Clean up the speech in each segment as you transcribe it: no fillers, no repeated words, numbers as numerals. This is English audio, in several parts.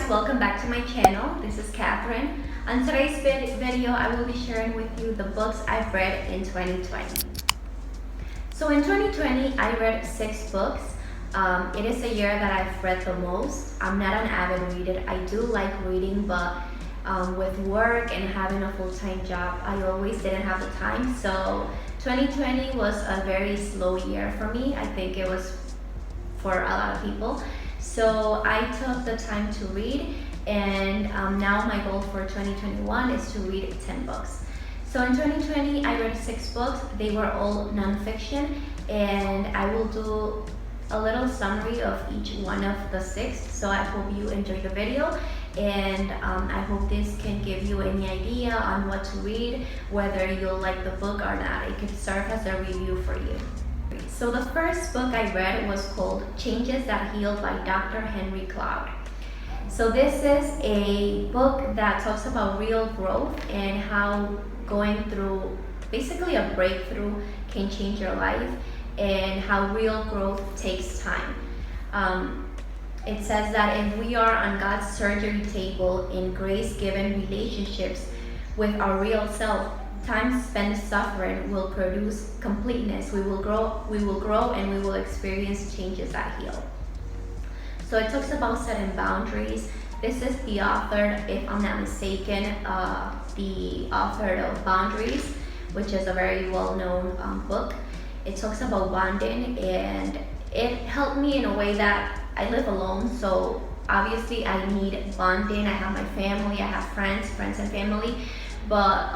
guys, welcome back to my channel. This is Catherine. On today's video, I will be sharing with you the books I've read in 2020. So in 2020, I read 6 books. It is a year that I've read the most. I'm not an avid reader. I do like reading, but with work and having a full-time job, I always didn't have the time. So 2020 was a very slow year for me. I think it was for a lot of people. So I took the time to read, and now my goal for 2021 is to read 10 books. So in 2020, I read 6 books. They were all nonfiction, and I will do a little summary of each one of the 6. So I hope you enjoy the video, and I hope this can give you any idea on what to read, whether you'll like the book or not. It could serve as a review for you. So the first book I read was called Changes That Heal by Dr. Henry Cloud. So this is a book that talks about real growth and how going through basically a breakthrough can change your life, and how real growth takes time. It says that if we are on God's surgery table in grace-given relationships with our real self, time spent suffering will produce completeness. We will grow, and we will experience changes that heal. So it talks about setting boundaries. This is the author, if I'm not mistaken, the author of Boundaries, which is a very well-known book. It talks about bonding, and it helped me in a way that I live alone, so obviously I need bonding. I have my family, I have friends and family, but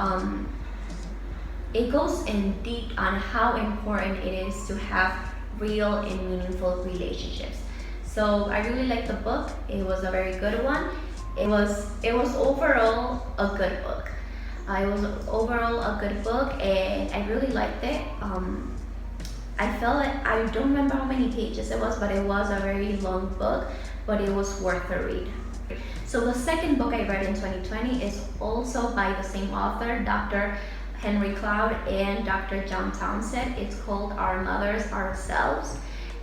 it goes in deep on how important it is to have real and meaningful relationships. So I really liked the book. It was a very good one. It was overall a good book. It was overall a good book, and I really liked it. I felt like, I don't remember how many pages it was, but it was a very long book, but it was worth a read. So the second book I read in 2020 is also by the same author, Dr. Henry Cloud and Dr. John Townsend. It's called Our Mothers Ourselves,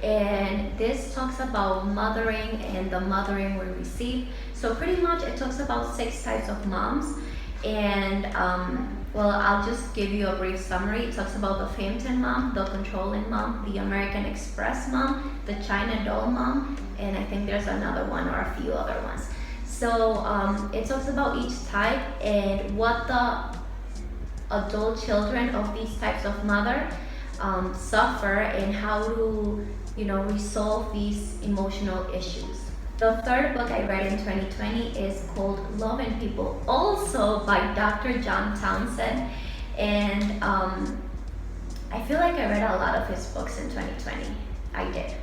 and this talks about mothering and the mothering we receive. So pretty much it talks about 6 types of moms, and well, I'll just give you a brief summary. It talks about the Frampton mom, the controlling mom, the American Express mom, the China doll mom, and I think there's another one or a few other ones. So it talks about each type and what the adult children of these types of mother suffer, and how to resolve these emotional issues. The third book I read in 2020 is called Loving People, also by Dr. John Townsend, and I feel like I read a lot of his books in 2020. I did.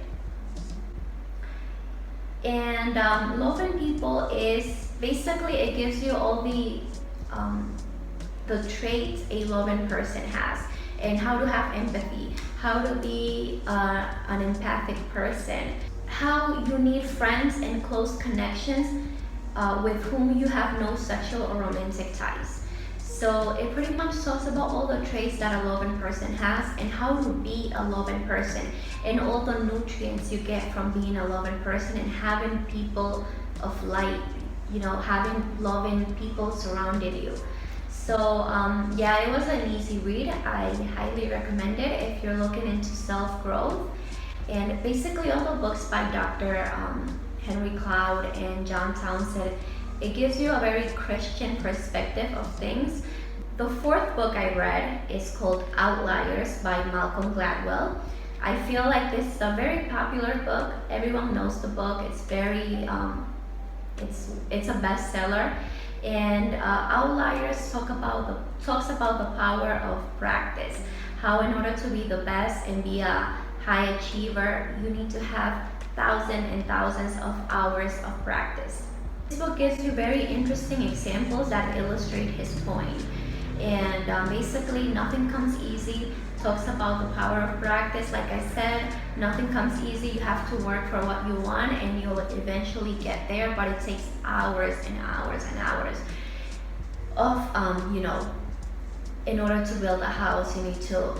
And Loving People is basically, it gives you all the traits a loving person has, and how to have empathy, how to be an empathic person, how you need friends and close connections with whom you have no sexual or romantic ties. So it pretty much talks about all the traits that a loving person has, and how to be a loving person, and all the nutrients you get from being a loving person, and having people of light, having loving people surrounded you. So yeah, it was an easy read. I highly recommend it if you're looking into self-growth. And basically all the books by Dr. Henry Cloud and John Townsend, it gives you a very Christian perspective of things. The fourth book I read is called Outliers by Malcolm Gladwell. I feel like this is a very popular book. Everyone knows the book. It's very, it's a bestseller. And Outliers talks about the power of practice. How in order to be the best and be a high achiever, you need to have thousands and thousands of hours of practice. This book gives you very interesting examples that illustrate his point. And basically, nothing comes easy. Talks about the power of practice. Like I said, nothing comes easy. You have to work for what you want, and you'll eventually get there, but it takes hours and hours and hours of, in order to build a house, you need to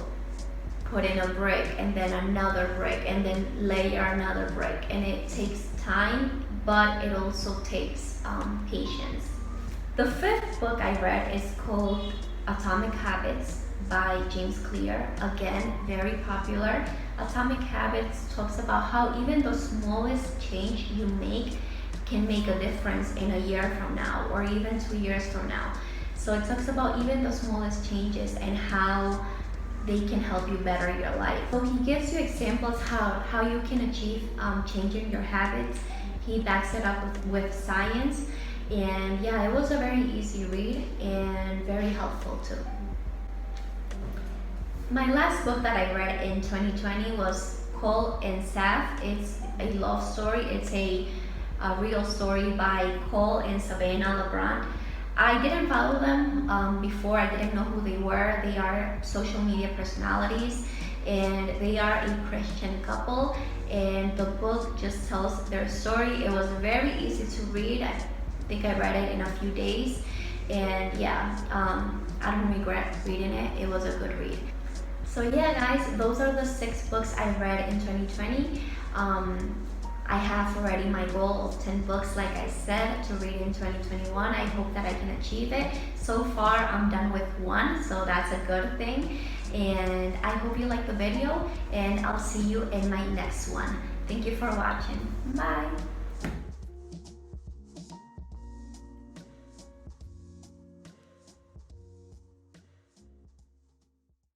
put in a brick, and then another brick, and then layer another brick, and it takes time, but it also takes patience. The fifth book I read is called Atomic Habits by James Clear. Again, very popular. Atomic Habits talks about how even the smallest change you make can make a difference in a year from now or even 2 years from now. So it talks about even the smallest changes and how they can help you better your life. So he gives you examples how you can achieve changing your habits. He backs it up with science. And yeah, it was a very easy read and very helpful too. My last book that I read in 2020 was Cole and Seth. It's a love story. It's a real story by Cole and Savannah LeBron. I didn't follow them before. I didn't know who they were. They are social media personalities and they are a Christian couple. And the book just tells their story. It was very easy to read. I think I read it in a few days. And yeah, I don't regret reading it. It was a good read. So yeah guys, those are the 6 books I read in 2020. I have already my goal of 10 books, like I said, to read in 2021. I hope that I can achieve it. So far, I'm done with 1, so that's a good thing. And I hope you like the video, and I'll see you in my next one. Thank you for watching. Bye.